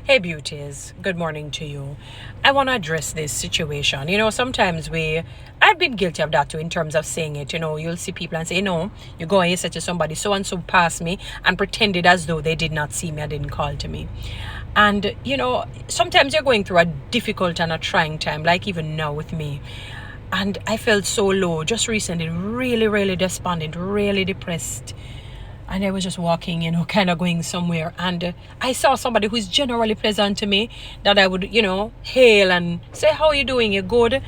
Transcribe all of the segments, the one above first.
Hey beauties, good morning to you. I want to address this situation. Sometimes I've been guilty of that too in terms of saying it. You'll see people and say, you go and you say to somebody, so and so passed me and pretended as though they did not see me, or didn't call to me. And, sometimes you're going through a difficult and a trying time, like even now with me. And I felt so low just recently, really, really despondent, really depressed. And I was just walking, kind of going somewhere. And I saw somebody who's generally pleasant to me that I would, hail and say, how are you doing? You good?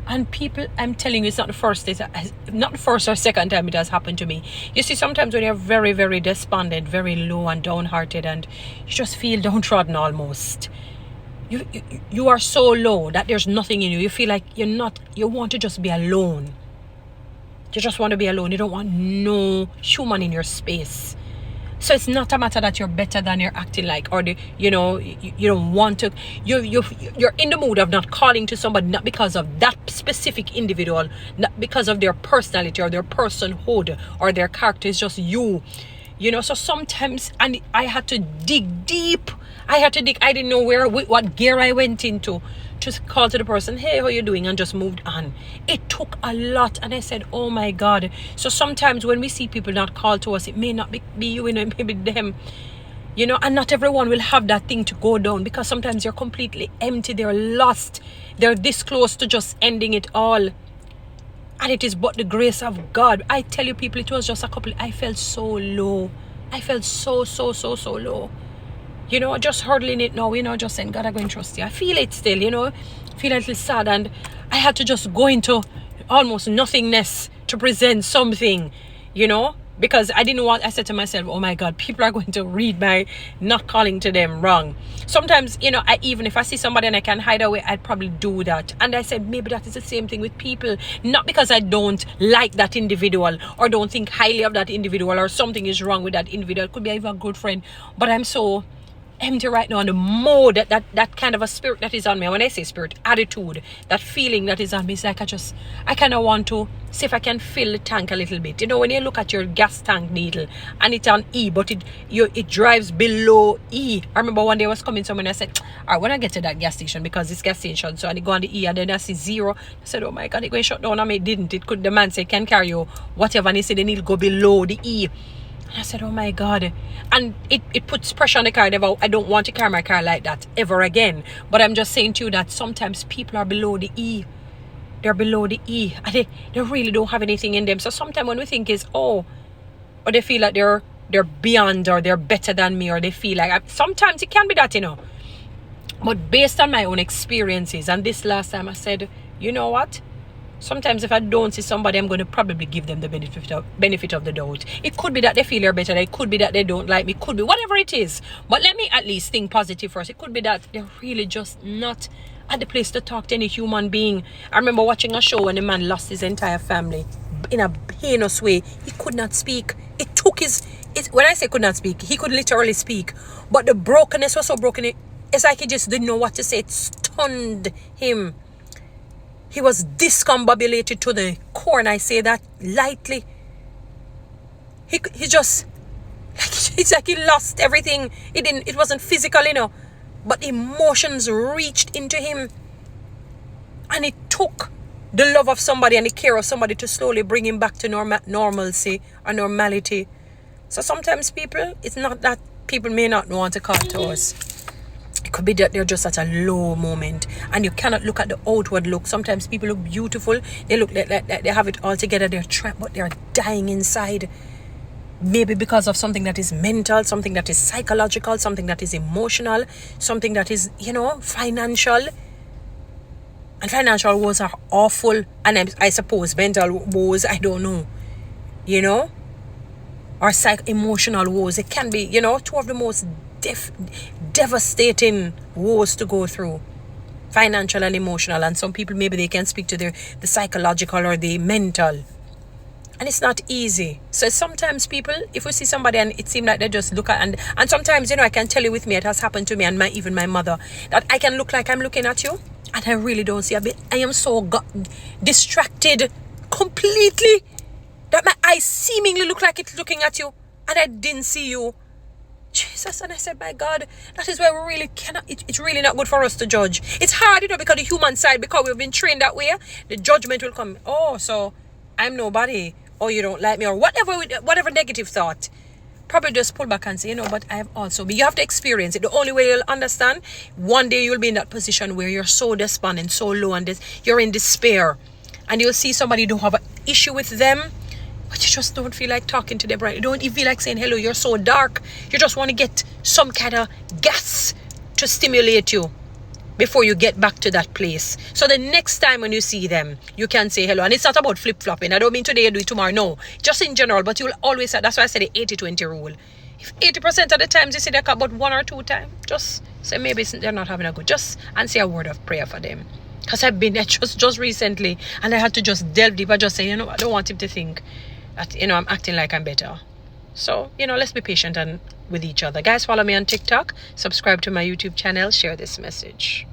And people, I'm telling you, it's not the first or second time it has happened to me. You see, sometimes when you're very, very despondent, very low and downhearted, and you just feel downtrodden almost. You are so low that there's nothing in you. You feel like you want to just be alone. You just want to be alone. You don't want no human in your space. So it's not a matter that you're better than you're acting like, or you don't want to. You're in the mood of not calling to somebody, not because of that specific individual, not because of their personality or their personhood or their character. It's just you. So sometimes, and I had to dig deep. I didn't know what gear I went into to call to the person, hey, how you doing? And just moved on. It took a lot. And I said, oh my God. So sometimes when we see people not call to us, it may not be you, it may be them. And not everyone will have that thing to go down, because sometimes you're completely empty. They're lost. They're this close to just ending it all. And it is but the grace of God. I tell you people, it was just I felt so low. I felt so low. Just hurdling it now, just saying, God, I'm going to trust you. I feel it still, feel a little sad. And I had to just go into almost nothingness to present something, because I said to myself, oh my God, people are going to read my not calling to them wrong. Sometimes, even if I see somebody and I can hide away, I'd probably do that. And I said, maybe that is the same thing with people. Not because I don't like that individual or don't think highly of that individual or something is wrong with that individual. It could be even a good friend. But I'm so empty right now, and the mode that kind of a spirit that is on me. When I say spirit, attitude, that feeling that is on me, it's like I kind of want to see if I can fill the tank a little bit. When you look at your gas tank needle and it's on E, but it drives below E. I remember one day I was coming somewhere and I said, all right, when I get to that gas station, because it's gas station, so I go on the E and then I see 0. I said, oh my God, it going to shut down. I mean, it didn't. The man said, can carry you whatever, and he said the needle go below the E. I said, oh my God. And it puts pressure on the car. I don't want to carry my car like that ever again. But I'm just saying to you that sometimes people are below the E. They're below the E. And they really don't have anything in them. So sometimes when we think or they feel like they're beyond, or they're better than me, or they feel like, sometimes it can be that, But based on my own experiences, and this last time I said, you know what? Sometimes if I don't see somebody, I'm going to probably give them the benefit of the doubt. It could be that they feel they're better. It could be that they don't like me. It could be whatever it is. But let me at least think positive first. It could be that they're really just not at the place to talk to any human being. I remember watching a show when a man lost his entire family in a heinous way. He could not speak. It took when I say could not speak, he could literally speak. But the brokenness was so broken. It's like he just didn't know what to say. It stunned him. He was discombobulated to the core, and I say that lightly. He just, it's like he lost everything. It wasn't physical, but emotions reached into him. And it took the love of somebody and the care of somebody to slowly bring him back to normalcy or normality. So sometimes people, it's not that people may not want to come to us. It could be that they're just at a low moment, and you cannot look at the outward look. Sometimes people look beautiful. They look like they have it all together. They're trapped, but they're dying inside. Maybe because of something that is mental, something that is psychological, something that is emotional, something that is, financial. And financial woes are awful. And I suppose mental woes, I don't know. Or emotional woes. It can be, two of the most devastating woes to go through, financial and emotional. And some people, maybe they can speak to the psychological or the mental, and it's not easy. So sometimes people, if we see somebody and it seems like they just look at, and sometimes, I can tell you with me, it has happened to me and even my mother, that I can look like I'm looking at you and I really don't see a bit. I am so distracted completely that my eyes seemingly look like it's looking at you and I didn't see you. Jesus. And I said, my God, that is why we really cannot, it's really not good for us to judge. It's hard, because the human side, because we've been trained that way, the judgment will come. Oh, so I'm nobody, or you don't like me, or whatever negative thought. Probably just pull back and say, but I have also been. You have to experience it. The only way you'll understand, one day you'll be in that position where you're so despondent, so low, and you're in despair. And you'll see somebody you don't have an issue with them, but you just don't feel like talking to them, right? You don't even feel like saying hello. You're so dark. You just want to get some kind of gas to stimulate you before you get back to that place. So the next time when you see them, you can say hello. And it's not about flip-flopping. I don't mean today, do it tomorrow. No, just in general. But you'll always say, that's why I said the 80-20 rule. If 80% of the times you see them about 1 or 2 times, just say maybe they're not having a good, and say a word of prayer for them. Because I've been there just recently, and I had to just delve deep. I just say, I don't want him to think that, I'm acting like I'm better. So, let's be patient and with each other. Guys, follow me on TikTok, subscribe to my YouTube channel, share this message.